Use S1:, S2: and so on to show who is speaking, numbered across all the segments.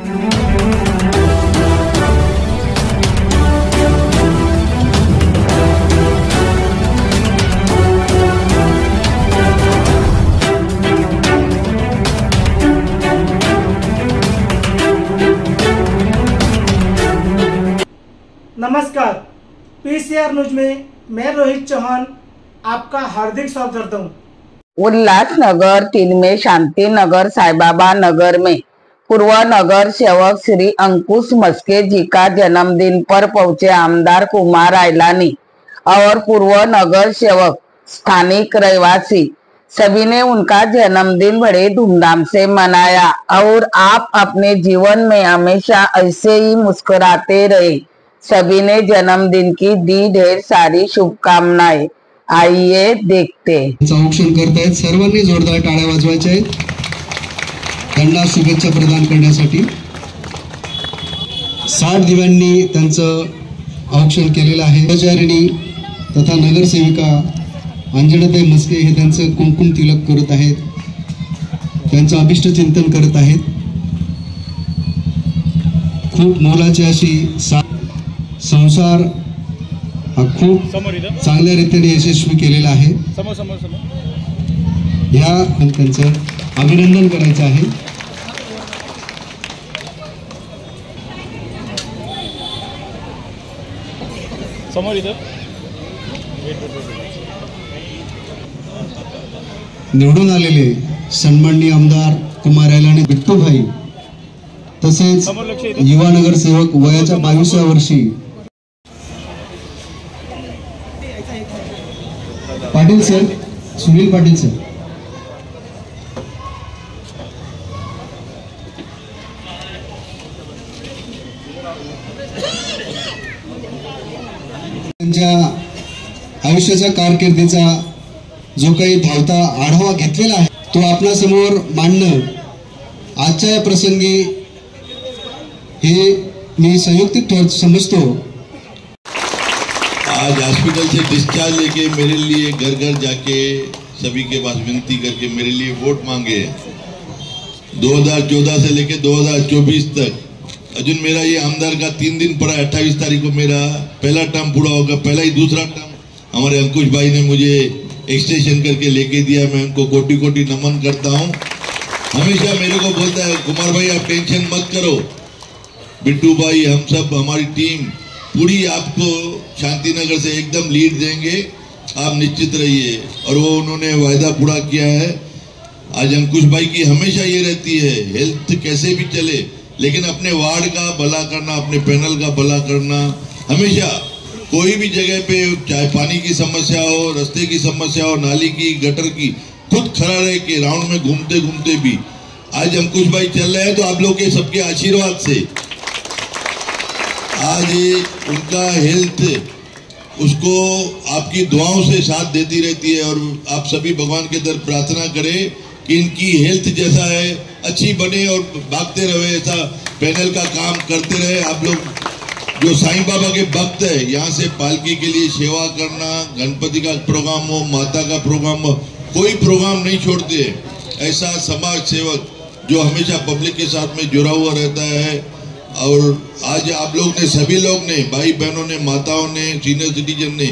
S1: नमस्कार, PCR news में मैं रोहित चौहान आपका हार्दिक स्वागत करता हूँ।
S2: उल्लासनगर 3 में शांति नगर साईबाबा नगर में पूर्व नगर सेवक श्री अंकुश मस्के जी का जन्मदिन पर पहुंचे आमदार कुमार आयलानी और पूर्व नगर सेवक स्थानिक रहवासी सभी ने उनका जन्मदिन बड़े धूमधाम से मनाया और आप अपने जीवन में हमेशा ऐसे ही मुस्कुराते रहे। सभी ने जन्मदिन की दी ढेर सारी शुभकामनाएं। आइए देखते।
S3: औक्षण करतायत, सर्वांनी जोरदार टाळ्या वाजवायच्या आहेत त्यांना शुभेच्छा प्रदान करण्यासाठी। 60 दिव्यांनी त्यांचं औक्षण केलेलं आहे। कर्मचारिणी तथा नगरसेविका अंजनाताई मस्के हे त्यांचं कुंकुम तिलक करत आहेत, त्यांचं अभिष्ट चिंतन करत आहेत। खूप मोलाची अशी संसार हा खूप चांगल्या रीतीने यशस्वी केलेला आहे। या त्यांचं अभिनंदन करायचं आहे। निवडून आलेले सन्माननीय आमदार कुमार आयलानी बिट्टूभाई तसेच युवा नगरसेवक वयाच्या 22व्या वर्षी पाटील सर, सुनील पाटील सर, त्यांच्या आयुष्याच्या कारकिर्दीचा जो काही धावता आढावा घेतलेला आहे तो आपल्यासमोर मांडणं आजच्या या प्रसंगी हे मी संयुक्तिक समजतो।
S4: आज हॉस्पिटल से डिस्चार्ज लेके मेरे लिए घर घर जाके सभी के पास विनती करके मेरे लिए वोट मांगे। 2014 से लेके 2024 तक अजुन मेरा ये आमदार का 3 दिन पड़ा। 28 तारीख को मेरा पहला टर्म पूरा होगा। पहला ही दूसरा टर्म हमारे अंकुश भाई ने मुझे एक्सटेंशन करके लेके दिया। मैं उनको कोटि कोटि नमन करता हूँ। हमेशा मेरे को बोलता है कुमार भाई आप टेंशन मत करो, बिट्टू भाई हम सब हमारी टीम पूरी आपको शांतिनगर से एकदम लीड देंगे, आप निश्चित रहिए। और वो उन्होंने वायदा पूरा किया है। आज अंकुश भाई की हमेशा ये रहती है हेल्थ कैसे भी चले लेकिन अपने वार्ड का भला करना, अपने पैनल का भला करना। हमेशा कोई भी जगह पे चाहे पानी की समस्या हो, रास्ते की समस्या हो, नाली की, गटर की, खुद खड़ा रह के राउंड में घूमते घूमते भी आज अंकुश भाई चल रहे हैं तो आप लोग के सबके आशीर्वाद से आज उनका हेल्थ उसको आपकी दुआओं से साथ देती रहती है। और आप सभी भगवान के दर प्रार्थना करें कि इनकी हेल्थ जैसा है अच्छी बने और भागते रहे, ऐसा पैनल का काम करते रहे। आप लोग जो साईं बाबा के भक्त है यहाँ से पालकी के लिए सेवा करना, गणपति का प्रोग्राम हो, माता का प्रोग्राम हो, कोई प्रोग्राम नहीं छोड़ते। ऐसा समाज सेवक जो हमेशा पब्लिक के साथ में जुड़ा हुआ रहता है। और आज आप लोग ने, सभी लोग ने, भाई बहनों ने, माताओं ने, सीनियर सिटीजन ने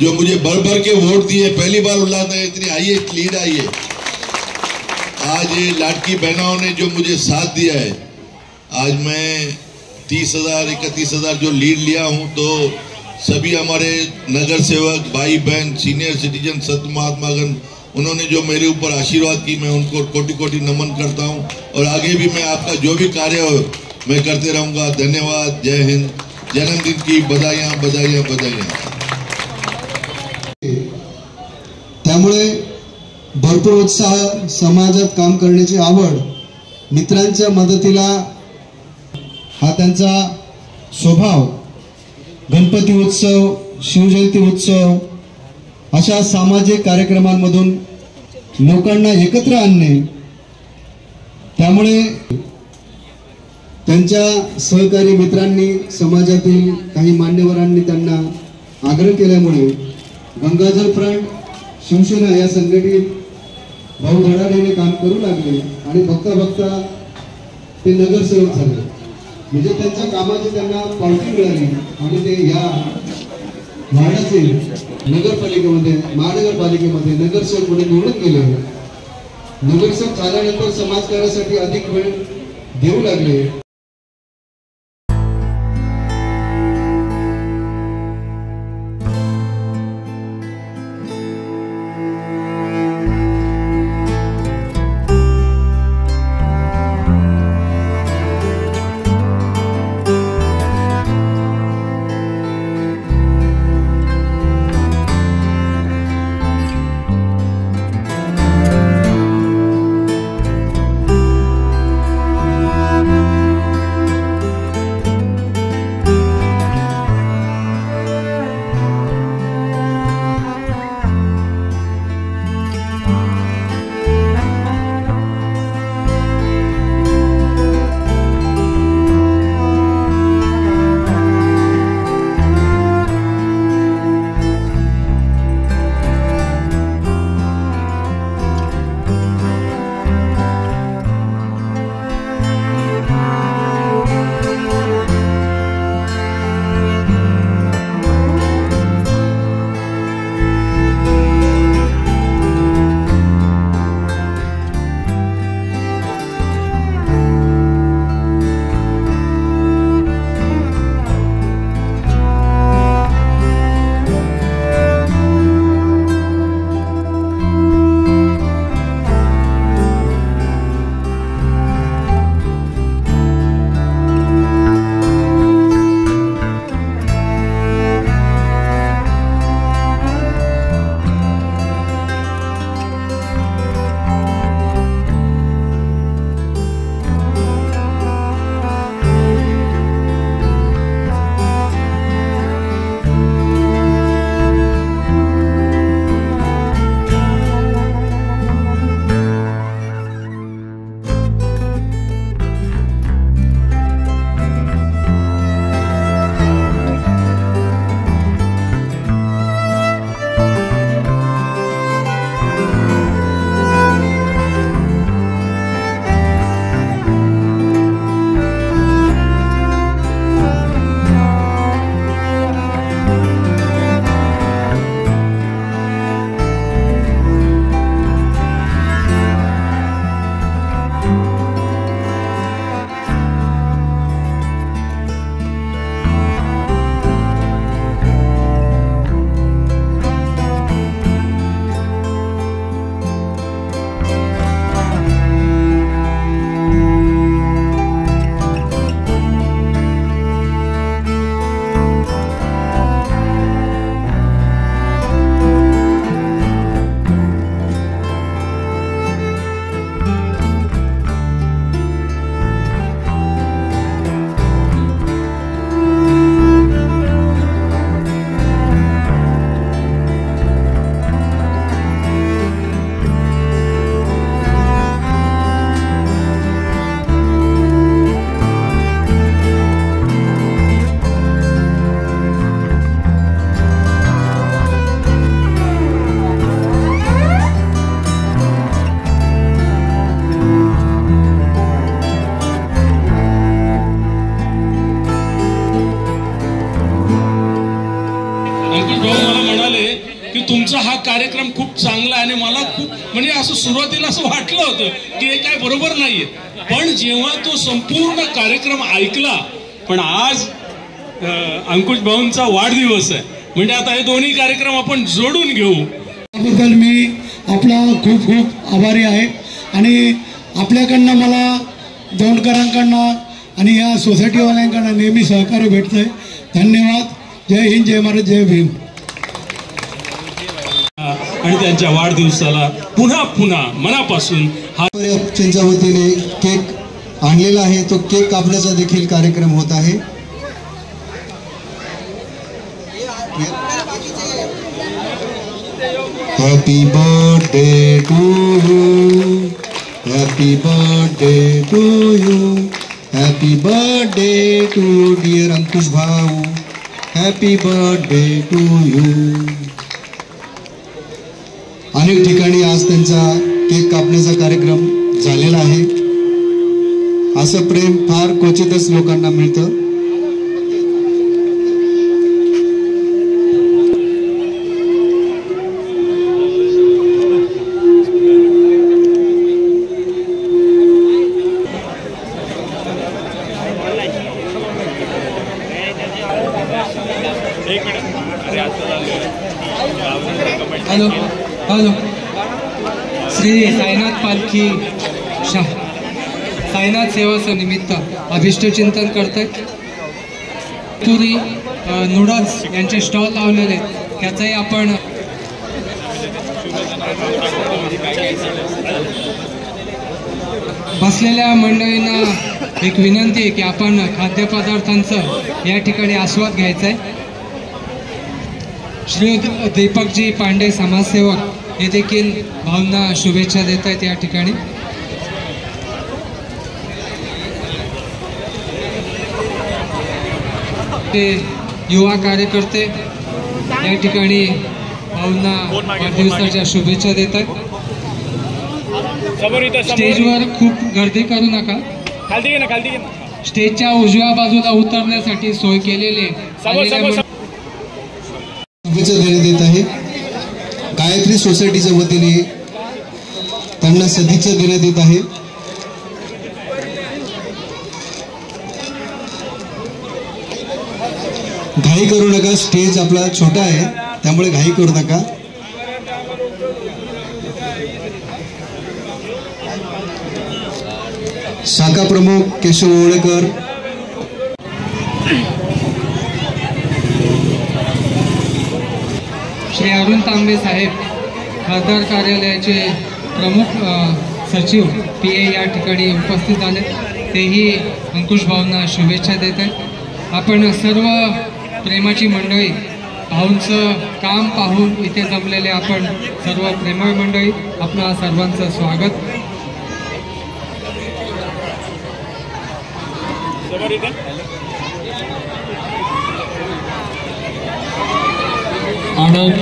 S4: जो मुझे भर भर के वोट दिए, पहली बार उल्लास है इतनी आइए लीड आइए। आज ये लाडकी बहनों ने जो मुझे साथ दिया है, आज मैं 30,000 31,000 जो लीड लिया हूं तो सभी हमारे नगर सेवक भाई बहन, सीनियर सिटीजन, संत महात्मागण उन्होंने जो मेरे ऊपर आशीर्वाद की, मैं उनको कोटि कोटि नमन करता हूं। और आगे भी मैं आपका जो भी कार्य हो मैं करते रहूंगा। धन्यवाद। जय हिंद। जन्मदिन की बधाइयां बधाइयां बधाइयां।
S3: त्यामुळे भरपूर उत्साह, समाजात काम करण्याची आवड, मित्रांच्या मदतीला हा त्यांचा स्वभाव, गणपती उत्सव, शिवजयंती उत्सव अशा सामाजिक कार्यक्रमांमधून लोकांना एकत्र आणणे, त्यामुळे त्यांच्या सहकारी मित्रांनी, समाजातील काही मान्यवरांनी त्यांना आग्रह केल्यामुळे गंगाजल फ्रंट, शिवसेना या संघटनेत भाऊ धडाडीने काम करू लागले आणि बघता बघता ते नगरसेवक झाले, म्हणजे त्यांच्या कामाची त्यांना पावती मिळाली आणि ते या वार्डाचे नगरपालिकेमध्ये महानगरपालिकेमध्ये नगरसेवक म्हणून निवडून गेले. नगरसेवक झाल्यानंतर समाजकार्यासाठी अधिक वेळ देऊ लागले.
S5: तुमचा हा कार्यक्रम खूप चांगला आहे आणि मला खूप म्हणजे असं सुरुवातीला असं वाटलं होतं की हे काय बरोबर नाहीये, पण जेव्हा तो संपूर्ण कार्यक्रम ऐकला, पण आज अंकुश भाऊंचा वाढदिवस आहे म्हणजे आता हे दोन्ही कार्यक्रम आपण जोडून घेऊ.
S6: त्याबद्दल मी आपला खूप खूप आभारी आहे आणि आपल्याकडनं मला दौंडकरांकडनं आणि या सोसायटीवाल्यांकडनं नेहमी सहकार्य भेटतंय. धन्यवाद. जय हिंद, जय महाराज, जय भीम.
S5: आणि त्यांच्या वाढदिवसाला पुन्हा पुन्हा मनापासून
S3: त्यांच्या वतीने केक आणलेला आहे. तो केक कापण्याचा देखील कार्यक्रम होत आहे. Happy birthday to you, happy birthday to you, happy birthday to dear Ankush भाऊ, हॅपी बर्थडे टू यू. अनेक ठिकाणी आज त्यांचा केक कापण्याचा कार्यक्रम झालेला आहे. असं प्रेम फार क्वचितच लोकांना मिळतं.
S7: हॅलो हॅलो श्री साईनाथ पालखी साईनाथ सेवाचं निमित्त अभिष्ट चिंतन करतायत. पुरी नूडल्स यांचे स्टॉल लावलेले त्याचाही आपण बसलेल्या मंडळींना एक विनंती आहे की आपण खाद्यपदार्थांचं या ठिकाणी आस्वाद घ्यायचा आहे. श्री दीपकजी पांडे समाजसेवक हे देखील भावना शुभेच्छा देत आहेत या ठिकाणी. ते युवा कार्यकर्ते या ठिकाणी भावना वाढदिवसाच्या शुभेच्छा देत आहेत. स्टेजवर खूप गर्दी करू नका. स्टेजच्या उजव्या बाजूला उतरण्यासाठी सोय केलेली
S3: शुभेच्छा देण्यात येत आहे. गायत्री सोसायटीच्या वतीने त्यांना सदिच्छा देण्यात येत आहे. घाई करू नका. स्टेज आपला छोटा आहे त्यामुळे घाई करू नका. शाखा प्रमुख केशव ओळेकर,
S7: श्री अरुण तांबे साहेब खासदार कार्यालयाचे प्रमुख सचिव PA या ठिकाणी उपस्थित झाले. तेही अंकुश भाऊंना शुभेच्छा देत आहेत. आपण सर्व प्रेमाची मंडळी भाऊंचं काम पाहून इथे जमलेले आपण सर्व प्रेमळ मंडळी आपणा सर्वांचं स्वागत. आनंद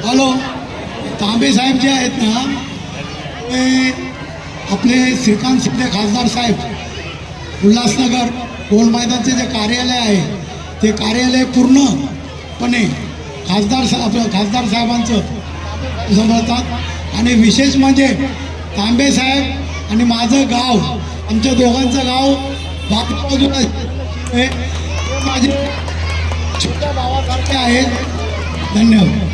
S6: हॅलो तांबे साहेब जे आहेत ना ते आपले श्रीकांत शिंदे खासदार साहेब उल्हासनगर गोल मैदानचे जे कार्यालय आहे ते कार्यालय पूर्णपणे खासदार साहेबांचं सांभाळतात. आणि विशेष म्हणजे तांबे साहेब आणि माझं गाव आमच्या दोघांचं गाव बाजूला माझे छोट्या भावासारखे आहेत. धन्यवाद.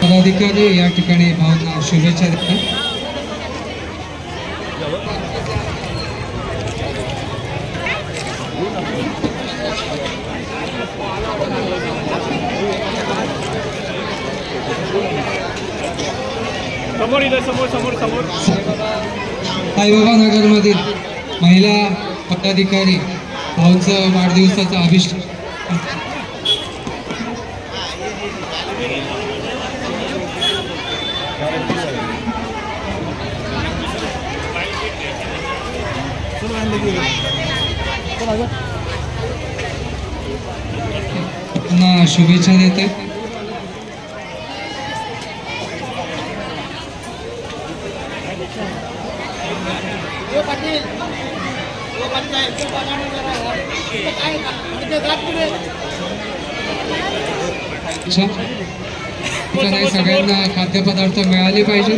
S7: पदाधिकारी या ठिकाणी भावना शुभेच्छा देतात. साईबाबा नगरमधील महिला पदाधिकारी भाऊंचं वाढदिवसाचं अभिष्ट पुन्हा शुभेच्छा देत आहेत. सगळ्यांना खाद्यपदार्थ मिळाले पाहिजे.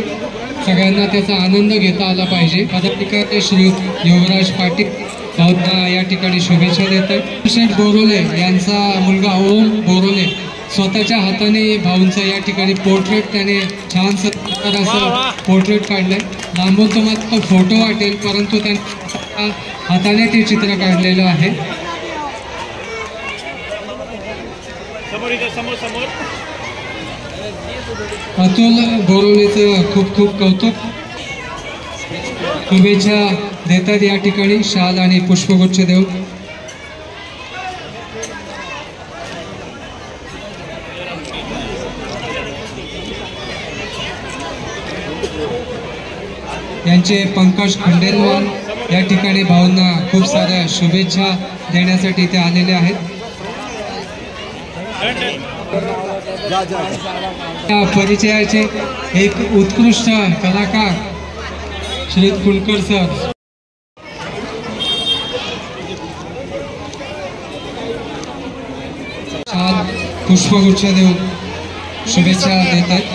S7: सगळ्यांना त्याचा आनंद घेता आला पाहिजे. पदाधिकारी श्री युवराज पाटील भाऊंना या ठिकाणी शुभेच्छा देत आहेत. शेठ बोरोले यांचा मुलगा ओम बोरोले स्वतःच्या हाताने भाऊंचा या ठिकाणी पोर्ट्रेट त्याने छान सुंदर असं पोर्ट्रेट काढलंय. लांबून तुम्हाला तो फोटो वाटेल परंतु त्यांनी हाताने ते चित्र काढलेलं आहे. अतुल बोरोलेचं खूप खूप कौतुक. शुभेच्छा देतात या ठिकाणी शाल आणि पुष्पगुच्छ देऊन. यांच्या आमचे पंकज खंडेलवाल या ठिकाणी भाऊंना खूप साऱ्या शुभेच्छा देण्यासाठी इथे आलेले आहेत. या परिचयाचे एक उत्कृष्ट कलाकार श्री कुलकर सर पुष्पगुच्छ देऊन शुभेच्छा देत आहेत.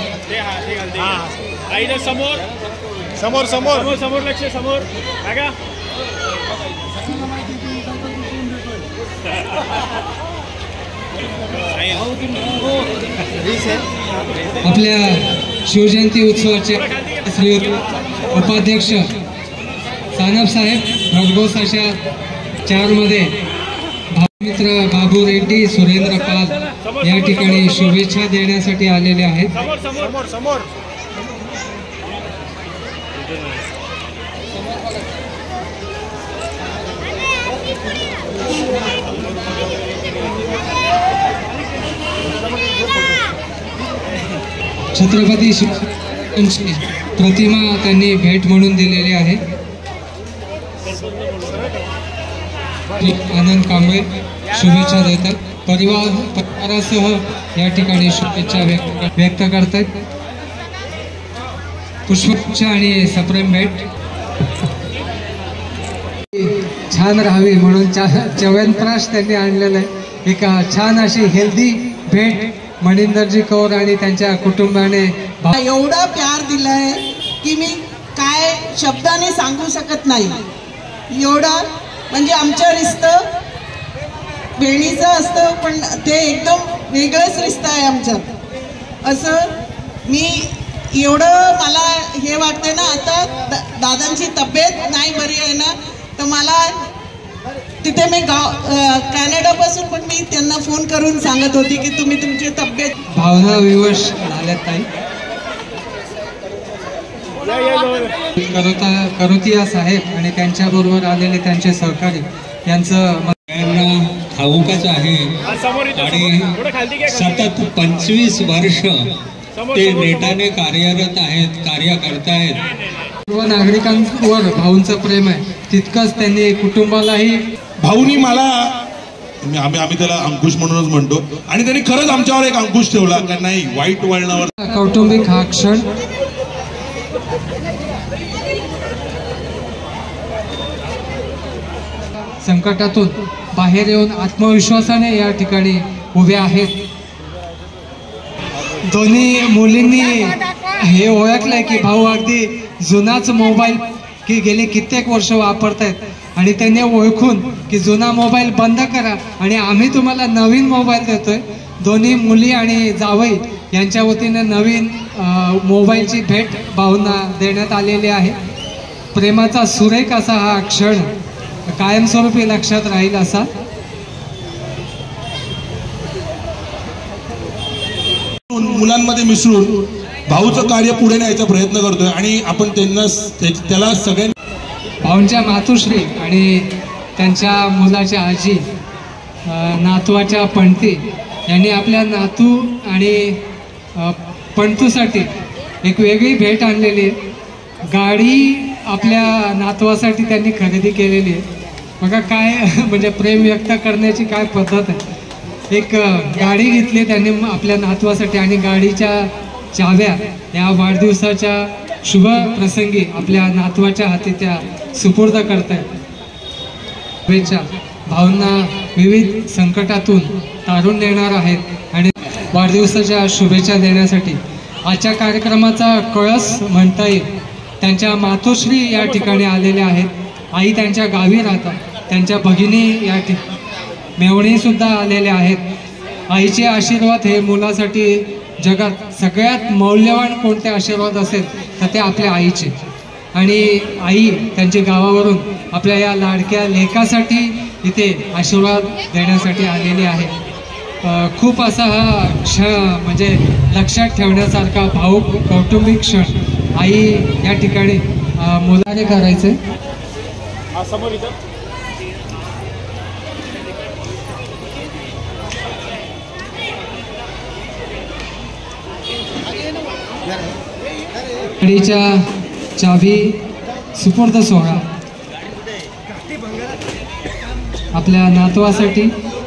S8: समोर समोर समोर समोर लक्ष समोर बघा.
S7: आपल्या शिवजयंती उत्सवाचे श्री उपाध्यक्ष सानप साहेब भरघोसाच्या 4 मध्ये मित्र बाबू रेड्डी सुरेंद्र पाल या ठिकाणी शुभेच्छा देण्यासाठी आलेले आहेत.
S8: समोर समोर
S7: छत्रपती शिवाजी प्रतिमा त्यांनी भेट म्हणून दिलेली आहे. आनंद कांबळे शुभेच्छा देतात. परिवारासह या ठिकाणी शुभेच्छा व्यक्त करतात. पुष्पगुच्छ आणि सप्रेम भेट छान राहावी म्हणून च्यवनप्राश त्यांनी आणलेलं आहे. एक छान अशी हेल्दी भेट मणिंदरजी कौर आणि त्यांच्या कुटुंबाने
S9: एवढा प्यार दिलाय की मी काय शब्दाने सांगू शकत नाही. एवढा म्हणजे आमचं रिश्तं बहिणीचं असतं पण ते एकदम वेगळंच रिश्तं आहे आमचं. असं मी एवढं मला हे वाटते ना, आता दादांची तब्येत नाही बरी आहे ना, तर मला तिथे मी कॅनडापासून पण मी त्यांना फोन करून सांगत होती की तुम्ही तुमची तब्येत.
S7: भावना विवश झाल्यात ताई. करोतिया साहेब आणि त्यांच्याबरोबर आलेले त्यांचे सहकारी यांचं
S10: ठाऊकच आहे आणि सतत 25 वर्ष ते नेटाने कार्यरत आहेत, कार्य करतायत.
S7: सर्व नागरिकांवर भाऊंचं प्रेम आहे तितकंच त्यांनी कुटुंबालाही.
S11: भाऊनी मला आम्ही त्याला अंकुश म्हणूनच म्हणतो आणि त्यांनी खरंच आमच्यावर एक अंकुश ठेवला का नाही वाईट वळणावर.
S7: कौटुंबिक हा क्षण संकटातून बाहेर येऊन आत्मविश्वासाने या ठिकाणी उभे आहेत. दोन्ही मुलींनी हे ओळखलंय की भाऊ अगदी जुनाच मोबाईल की गेले कित्येक वर्ष वापरतायत आणि त्यांनी ओळखून की जुना मोबाईल बंद करा आणि आम्ही तुम्हाला नवीन मोबाईल देतोय. दोन्ही मुली आणि जावई यांच्या वतीने नवीन मोबाईलची भेट भाऊंना देण्यात आलेली आहे. प्रेमाचा सुरेख असा हा क्षण कायमस्वरूपी लक्षात राहील असा.
S11: मुलांमध्ये मिसळून भाऊचं कार्य पुढे न्यायचा प्रयत्न करतोय आणि आपण त्याला सगळ्यांना.
S7: भाऊंच्या मातुश्री आणि त्यांच्या मुलाच्या आजी नातवाच्या पणती यांनी आपल्या नातू आणि पणतूसाठी एक वेगळी भेट आणलेली आहे. गाडी आपल्या नातवासाठी त्यांनी खरेदी केलेली आहे. बघा काय म्हणजे प्रेम व्यक्त करण्याची काय पद्धत आहे. एक गाडी घेतली त्यांनी आपल्या नातवासाठी आणि गाडीच्या चाव्या या वाढदिवसाच्या शुभ प्रसंगी आपल्या नातवाच्या हाती त्या सुपूर्द करतायत. शुभेच्छा. भाऊंना विविध संकटातून तारून नेणार आहेत आणि वाढदिवसाच्या शुभेच्छा देण्यासाठी आजच्या कार्यक्रमाचा कळस म्हणता येईल त्यांच्या मातोश्री या ठिकाणी आलेल्या आहेत. आई त्यांच्या गावी राहतात. त्यांच्या भगिनी या मेवणी सुद्धा आलेल्या आहेत. आईचे आशीर्वाद हे मुलासाठी जगात सगळ्यात मौल्यवान कोणते आशीर्वाद असेल तर ते आपल्या आईचे. आणि आई त्यांच्या गावावरून आपल्या या लाडक्या लेकासाठी इथे आशीर्वाद देण्यासाठी आलेली आहे. खूप असा हा क्षण म्हणजे लक्षात ठेवण्यासारखा भाऊक कौटुंबिक क्षण आई या ठिकाणी मुलाने करायचे. गाडीच्या चावी सुपूर्द सोहळा आपल्या नातवासाठी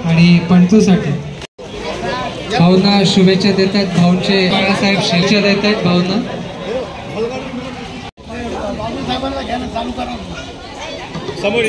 S7: आणि पंतूसाठी भाऊंना शुभेच्छा देत आहेत. भाऊंचे बाळासाहेब शुभेच्छा देत आहेत भाऊंना.
S8: समोर